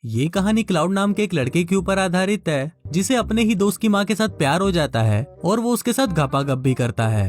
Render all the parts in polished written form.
ये कहानी क्लाउड नाम के एक लड़के के ऊपर आधारित है जिसे अपने ही दोस्त की माँ के साथ प्यार हो जाता है और वो उसके साथ गपागप भी करता है।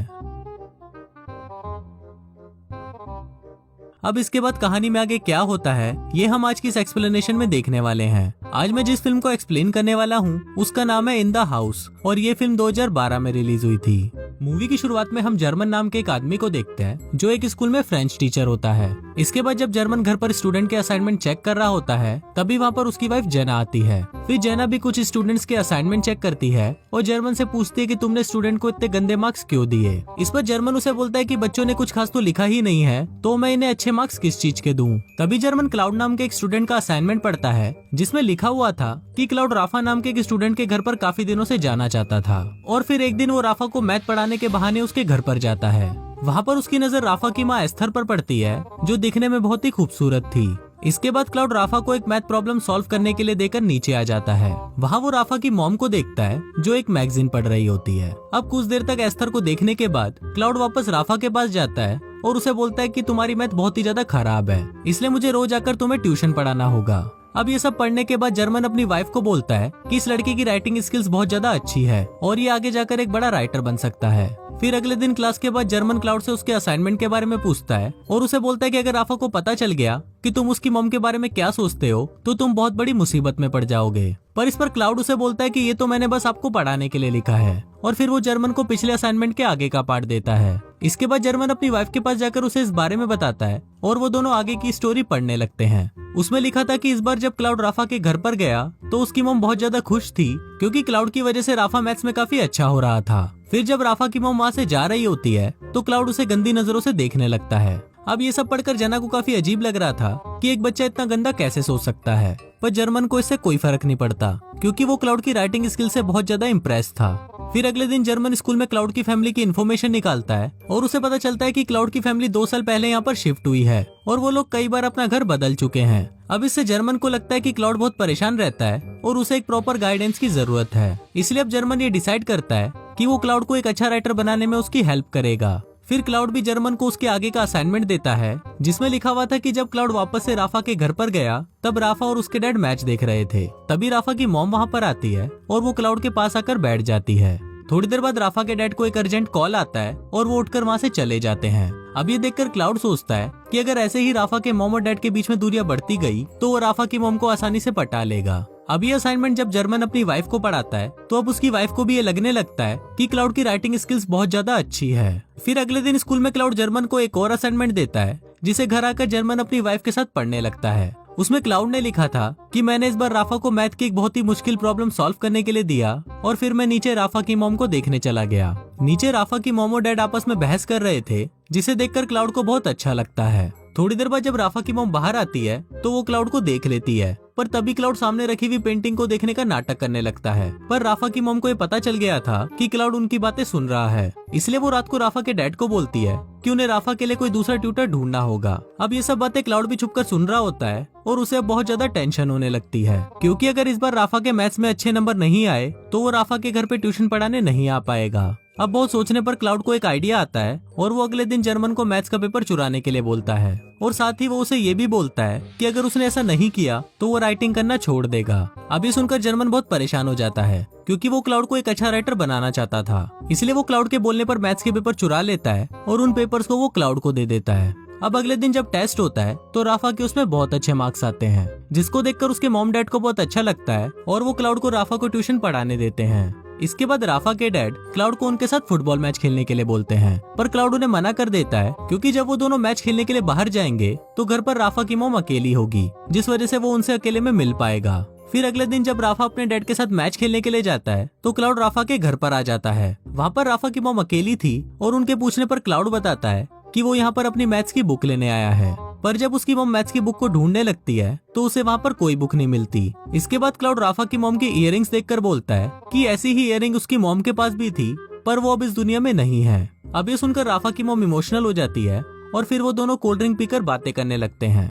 अब इसके बाद कहानी में आगे क्या होता है ये हम आज की इस एक्सप्लेनेशन में देखने वाले हैं। आज मैं जिस फिल्म को एक्सप्लेन करने वाला हूँ उसका नाम है इन द हाउस और ये फिल्म 2012 में रिलीज हुई थी। मूवी की शुरुआत में हम जर्मन नाम के एक आदमी को देखते हैं जो एक स्कूल में फ्रेंच टीचर होता है। इसके बाद जब जर्मन घर पर स्टूडेंट के असाइनमेंट चेक कर रहा होता है तभी वहाँ पर उसकी वाइफ जेना आती है। फिर जेना भी कुछ स्टूडेंट्स के असाइनमेंट चेक करती है और जर्मन से पूछती है कि तुमने स्टूडेंट को इतने गंदे मार्क्स क्यों दिए। इस पर जर्मन उसे बोलता है कि बच्चों ने कुछ खास तो लिखा ही नहीं है तो मैं इन्हें अच्छे मार्क्स किस चीज के दूं। तभी जर्मन क्लाउड नाम के एक स्टूडेंट का असाइनमेंट पढ़ता है जिसमें लिखा हुआ था कि क्लाउड राफा नाम के एक स्टूडेंट के घर पर काफी दिनों से जाना चाहता था और फिर एक दिन वो राफा को मैथ पढ़ाने के बहाने उसके घर पर जाता है। वहाँ पर उसकी नजर राफा की माँ एस्थर पर पड़ती है जो दिखने में बहुत ही खूबसूरत थी। इसके बाद क्लाउड राफा को एक मैथ प्रॉब्लम सॉल्व करने के लिए देकर नीचे आ जाता है। वहाँ वो राफा की मॉम को देखता है जो एक मैगजीन पढ़ रही होती है। अब कुछ देर तक एस्थर को देखने के बाद क्लाउड वापस राफा के पास जाता है और उसे बोलता है कि तुम्हारी मैथ बहुत ही ज्यादा खराब है इसलिए मुझे रोज आकर तुम्हें ट्यूशन पढ़ाना होगा। अब ये सब पढ़ने के बाद जर्मन अपनी वाइफ को बोलता है कि इस लड़की की राइटिंग स्किल्स बहुत ज्यादा अच्छी है और ये आगे जाकर एक बड़ा राइटर बन सकता है। फिर अगले दिन क्लास के बाद जर्मन क्लाउड से उसके असाइनमेंट के बारे में पूछता है और उसे बोलता है कि अगर राफा को पता चल गया कि तुम उसकी मॉम के बारे में क्या सोचते हो तो तुम बहुत बड़ी मुसीबत में पड़ जाओगे। पर इस पर क्लाउड उसे बोलता है कि ये तो मैंने बस आपको पढ़ाने के लिए लिखा है और फिर वो जर्मन को पिछले असाइनमेंट के आगे का पार्ट देता है। इसके बाद जर्मन अपनी वाइफ के पास जाकर उसे इस बारे में बताता है और वो दोनों आगे की स्टोरी पढ़ने लगते हैं। उसमें लिखा था कि इस बार जब क्लाउड राफा के घर पर गया तो उसकी मॉम बहुत ज्यादा खुश थी क्योंकि क्लाउड की वजह से राफा मैथ्स में काफी अच्छा हो रहा था। फिर जब राफा की मॉम वहाँ से जा रही होती है तो क्लाउड उसे गंदी नजरों से देखने लगता है। अब ये सब पढ़कर जेना को काफी अजीब लग रहा था कि एक बच्चा इतना गंदा कैसे सोच सकता है, पर जर्मन को इससे कोई फर्क नहीं पड़ता क्योंकि वो क्लाउड की राइटिंग स्किल से बहुत ज्यादा इम्प्रेस था। फिर अगले दिन जर्मन स्कूल में क्लाउड की फैमिली की इन्फॉर्मेशन निकालता है और उसे पता चलता है कि क्लाउड की फैमिली 2 साल पहले यहाँ पर शिफ्ट हुई है और वो लोग कई बार अपना घर बदल चुके हैं। अब इससे जर्मन को लगता है कि क्लाउड बहुत परेशान रहता है और उसे एक प्रॉपर गाइडेंस की जरूरत है। इसलिए अब जर्मन ये डिसाइड करता है कि वो क्लाउड को एक अच्छा राइटर बनाने में उसकी हेल्प करेगा। फिर क्लाउड भी जर्मन को उसके आगे का असाइनमेंट देता है जिसमें लिखा हुआ था कि जब क्लाउड वापस से राफा के घर पर गया तब राफा और उसके डैड मैच देख रहे थे। तभी राफा की मॉम वहाँ पर आती है और वो क्लाउड के पास आकर बैठ जाती है। थोड़ी देर बाद राफा के डैड को एक अर्जेंट कॉल आता है और वो उठकर वहाँ से चले जाते हैं। अब ये देखकर क्लाउड सोचता है कि अगर ऐसे ही राफा के मॉम और डैड के बीच में दूरियां बढ़ती गई तो वो राफा की मॉम को आसानी से पटा लेगा। अब ये असाइनमेंट जब जर्मन अपनी वाइफ को पढ़ाता है तो अब उसकी वाइफ को भी ये लगने लगता है कि क्लाउड की राइटिंग स्किल्स बहुत ज्यादा अच्छी है। फिर अगले दिन स्कूल में क्लाउड जर्मन को एक और असाइनमेंट देता है जिसे घर आकर जर्मन अपनी वाइफ के साथ पढ़ने लगता है। उसमें क्लाउड ने लिखा था कि मैंने इस बार राफा को मैथ की एक बहुत ही मुश्किल प्रॉब्लम सॉल्व करने के लिए दिया और फिर मैं नीचे राफा की मॉम को देखने चला गया। नीचे राफा की मॉम और डैड आपस में बहस कर रहे थे जिसे देखकर क्लाउड को बहुत अच्छा लगता है। थोड़ी देर बाद जब राफा की मॉम बाहर आती है तो वो क्लाउड को देख लेती है, पर तभी क्लाउड सामने रखी हुई पेंटिंग को देखने का नाटक करने लगता है। पर राफा की मॉम को ये पता चल गया था कि क्लाउड उनकी बातें सुन रहा है, इसलिए वो रात को राफा के डैड को बोलती है कि उन्हें राफा के लिए कोई दूसरा ट्यूटर ढूंढना होगा। अब ये सब बातें क्लाउड भी छुपकर सुन रहा होता है और उसे अब बहुत ज्यादा टेंशन होने लगती है क्योंकि अगर इस बार राफा के मैथ्स में अच्छे नंबर नहीं आए तो वो राफा के घर पे ट्यूशन पढ़ाने नहीं आ पाएगा। अब बहुत सोचने पर क्लाउड को एक आइडिया आता है और वो अगले दिन जर्मन को मैथ्स का पेपर चुराने के लिए बोलता है और साथ ही वो उसे ये भी बोलता है कि अगर उसने ऐसा नहीं किया तो वो राइटिंग करना छोड़ देगा। अब ये सुनकर जर्मन बहुत परेशान हो जाता है क्योंकि वो क्लाउड को एक अच्छा राइटर बनाना चाहता था, इसलिए वो क्लाउड के बोलने पर मैथ्स के पेपर चुरा लेता है और उन पेपर्स को वो क्लाउड को दे देता है। अब अगले दिन जब टेस्ट होता है तो राफा के उसमें बहुत अच्छे मार्क्स आते हैं जिसको देखकर उसके मॉम डैड को बहुत अच्छा लगता है और वो क्लाउड को राफा को ट्यूशन पढ़ाने देते हैं। इसके बाद राफा के डैड क्लाउड को उनके साथ फुटबॉल मैच खेलने के लिए बोलते हैं, पर क्लाउड उन्हें मना कर देता है क्योंकि जब वो दोनों मैच खेलने के लिए बाहर जाएंगे तो घर पर राफा की मॉम अकेली होगी जिस वजह से वो उनसे अकेले में मिल पाएगा। फिर अगले दिन जब राफा अपने डैड के साथ मैच खेलने के लिए जाता है तो क्लाउड राफा के घर पर आ जाता है। वहाँ पर राफा की मॉम अकेली थी और उनके पूछने पर क्लाउड बताता है कि वो यहाँ पर अपनी मैथ्स की बुक लेने आया है, पर जब उसकी मॉम मैथ्स की बुक को ढूंढने लगती है तो उसे वहाँ पर कोई बुक नहीं मिलती। इसके बाद क्लाउड राफा की मॉम की इयररिंग्स देखकर बोलता है कि ऐसी ही इयररिंग उसकी मॉम के पास भी थी पर वो अब इस दुनिया में नहीं है। अब ये सुनकर राफा की मॉम इमोशनल हो जाती है और फिर वो दोनों कोल्ड ड्रिंक पीकर बातें करने लगते हैं।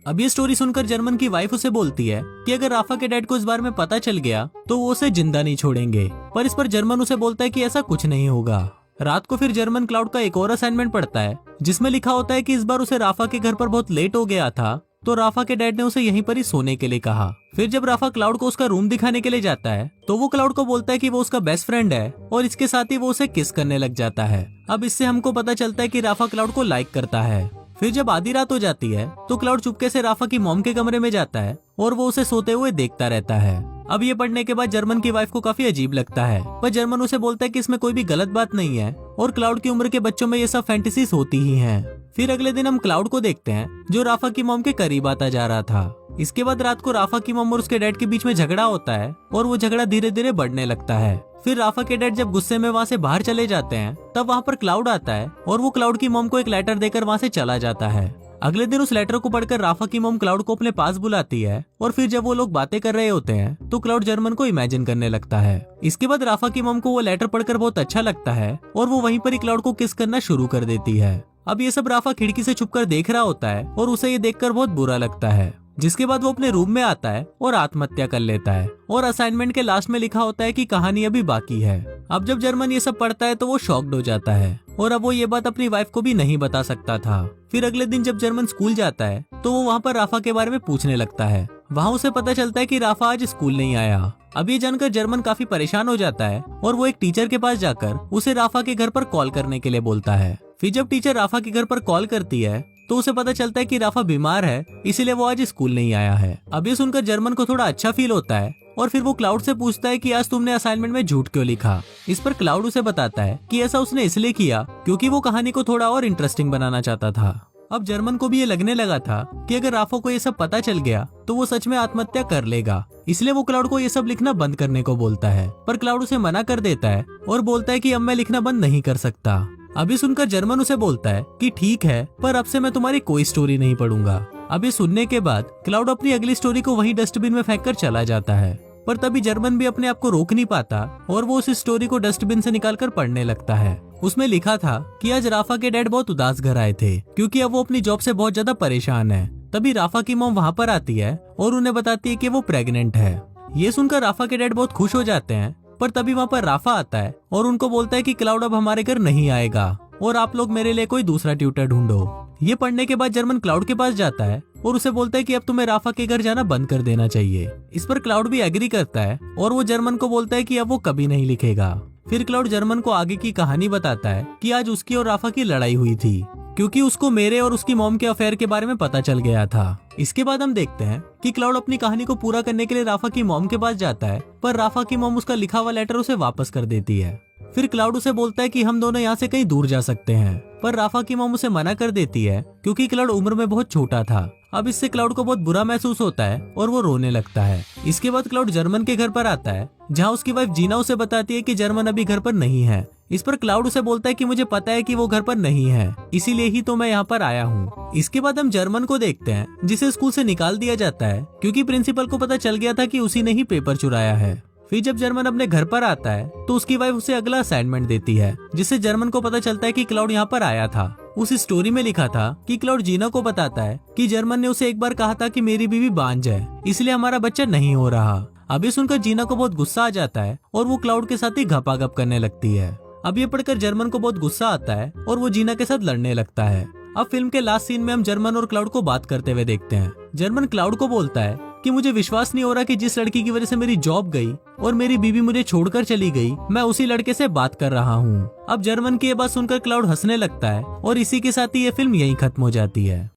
अब ये स्टोरी सुनकर जर्मन की वाइफ उसे बोलती है कि अगर राफा के डैड को इस बारे में पता चल गया तो वो उसे जिंदा नहीं छोड़ेंगे, पर इस पर जर्मन उसे बोलता है कि ऐसा कुछ नहीं होगा। रात को फिर जर्मन क्लाउड का एक और असाइनमेंट पढ़ता है जिसमें लिखा होता है कि इस बार उसे राफा के घर पर बहुत लेट हो गया था तो राफा के डैड ने उसे यहीं पर ही सोने के लिए कहा। फिर जब राफा क्लाउड को उसका रूम दिखाने के लिए जाता है तो वो क्लाउड को बोलता है कि वो उसका बेस्ट फ्रेंड है और इसके साथ ही वो उसे किस करने लग जाता है। अब इससे हमको पता चलता है कि राफा क्लाउड को लाइक करता है। फिर जब आधी रात हो जाती है तो क्लाउड चुपके से राफा की मॉम के कमरे में जाता है और वो उसे सोते हुए देखता रहता है। अब ये पढ़ने के बाद जर्मन की वाइफ को काफी अजीब लगता है, पर जर्मन उसे बोलता है कि इसमें कोई भी गलत बात नहीं है और क्लाउड की उम्र के बच्चों में ये सब फैंटेसीज होती ही हैं। फिर अगले दिन हम क्लाउड को देखते हैं जो राफा की मॉम के करीब आता जा रहा था। इसके बाद रात को राफा की मॉम और उसके डैड के बीच में झगड़ा होता है और वो झगड़ा धीरे धीरे बढ़ने लगता है। फिर राफा के डैड जब गुस्से में वहाँ से बाहर चले जाते हैं तब वहाँ पर क्लाउड आता है और वो क्लाउड की मॉम को एक लेटर देकर वहाँ से चला जाता है। अगले दिन उस लेटर को पढ़कर राफा की मॉम क्लाउड को अपने पास बुलाती है और फिर जब वो लोग बातें कर रहे होते हैं तो क्लाउड जर्मन को इमेजिन करने लगता है। इसके बाद राफा की मॉम को वो लेटर पढ़कर बहुत अच्छा लगता है और वो वहीं पर ही क्लाउड को किस करना शुरू कर देती है। अब ये सब राफा खिड़की से छुपकर देख रहा होता है और उसे ये देखकर बहुत बुरा लगता है। जिसके बाद वो अपने रूम में आता है और आत्महत्या कर लेता है और असाइनमेंट के लास्ट में लिखा होता है कि कहानी अभी बाकी है। अब जब जर्मन ये सब पढ़ता है तो वो शॉक्ड हो जाता है और अब वो ये बात अपनी वाइफ को भी नहीं बता सकता था। फिर अगले दिन जब जर्मन स्कूल जाता है तो वो वहाँ पर राफा के बारे में पूछने लगता है। वहाँ उसे पता चलता है कि राफा आज स्कूल नहीं आया। अब ये जानकर जर्मन काफी परेशान हो जाता है और वो एक टीचर के पास जाकर उसे राफा के घर पर कॉल करने के लिए बोलता है। फिर जब टीचर राफा के घर पर कॉल करती है तो उसे पता चलता है कि राफा बीमार है, इसीलिए वो आज स्कूल नहीं आया है। अब ये सुनकर जर्मन को थोड़ा अच्छा फील होता है और फिर वो क्लाउड से पूछता है कि आज तुमने असाइनमेंट में झूठ क्यों लिखा। इस पर क्लाउड उसे बताता है कि ऐसा उसने इसलिए किया क्योंकि वो कहानी को थोड़ा और इंटरेस्टिंग बनाना चाहता था। अब जर्मन को भी ये लगने लगा था कि अगर राफा को ये सब पता चल गया तो वो सच में आत्महत्या कर लेगा, इसलिए वो क्लाउड को ये सब लिखना बंद करने को बोलता है। पर क्लाउड उसे मना कर देता है और बोलता है कि अब मैं लिखना बंद नहीं कर सकता। अभी सुनकर जर्मन उसे बोलता है कि ठीक है, पर अब से मैं तुम्हारी कोई स्टोरी नहीं पढ़ूंगा। अभी सुनने के बाद क्लाउड अपनी अगली स्टोरी को वही डस्टबिन में फेंक कर चला जाता है, पर तभी जर्मन भी अपने आप को रोक नहीं पाता और वो उस स्टोरी को डस्टबिन से निकालकर पढ़ने लगता है। उसमें लिखा था कि आज राफा के डैड बहुत उदास घर आए थे क्योंकि अब वो अपनी जॉब से बहुत ज्यादा परेशान है। तभी राफा की मॉम वहाँ पर आती है और उन्हें बताती है कि वो प्रेग्नेंट है। ये सुनकर राफा के डैड बहुत खुश हो जाते हैं, पर तभी वहाँ पर राफा आता है और उनको बोलता है कि क्लाउड अब हमारे घर नहीं आएगा और आप लोग मेरे लिए कोई दूसरा ट्यूटर ढूंढो। ये पढ़ने के बाद जर्मन क्लाउड के पास जाता है और उसे बोलता है कि अब तुम्हें राफा के घर जाना बंद कर देना चाहिए। इस पर क्लाउड भी एग्री करता है और वो जर्मन को बोलता है कि अब वो कभी नहीं लिखेगा। फिर क्लाउड जर्मन को आगे की कहानी बताता है कि आज उसकी और राफा की लड़ाई हुई थी क्योंकि उसको मेरे और उसकी मॉम के अफेयर के बारे में पता चल गया था। इसके बाद हम देखते हैं कि क्लाउड अपनी कहानी को पूरा करने के लिए राफा की मॉम के पास जाता है, पर राफा की मॉम उसका लिखा हुआ लेटर उसे वापस कर देती है। फिर क्लाउड उसे बोलता है कि हम दोनों यहाँ से कहीं दूर जा सकते हैं, पर राफा की मॉम उसे मना कर देती है क्योंकि क्लाउड उम्र में बहुत छोटा था। अब इससे क्लाउड को बहुत बुरा महसूस होता है और वो रोने लगता है। इसके बाद क्लाउड जर्मन के घर पर आता है जहाँ उसकी वाइफ जीना उसे बताती है कि जर्मन अभी घर पर नहीं है। इस पर क्लाउड उसे बोलता है कि मुझे पता है कि वो घर पर नहीं है, इसीलिए ही तो मैं यहाँ पर आया हूँ। इसके बाद हम जर्मन को देखते हैं जिसे स्कूल से निकाल दिया जाता है क्योंकि प्रिंसिपल को पता चल गया था कि उसी ने ही पेपर चुराया है। फिर जब जर्मन अपने घर पर आता है तो उसकी वाइफ उसे अगला असाइनमेंट देती है जिससे जर्मन को पता चलता है कि क्लाउड यहाँ पर आया था। उस स्टोरी में लिखा था कि क्लाउड जीना को बताता है कि जर्मन ने उसे एक बार कहा था कि मेरी बीवी बांझ है, इसलिए हमारा बच्चा नहीं हो रहा। अभी सुनकर जीना को बहुत गुस्सा आ जाता है और वो क्लाउड के साथ ही घपाघप करने लगती है। अब ये पढ़कर जर्मन को बहुत गुस्सा आता है और वो जीना के साथ लड़ने लगता है। अब फिल्म के लास्ट सीन में हम जर्मन और क्लाउड को बात करते हुए देखते हैं। जर्मन क्लाउड को बोलता है कि मुझे विश्वास नहीं हो रहा कि जिस लड़की की वजह से मेरी जॉब गई और मेरी बीवी मुझे छोड़कर चली गई, मैं उसी लड़के से बात कर रहा हूँ। अब जर्मन की ये बात सुनकर क्लाउड हंसने लगता है और इसी के साथ ही ये फिल्म यहीं खत्म हो जाती है।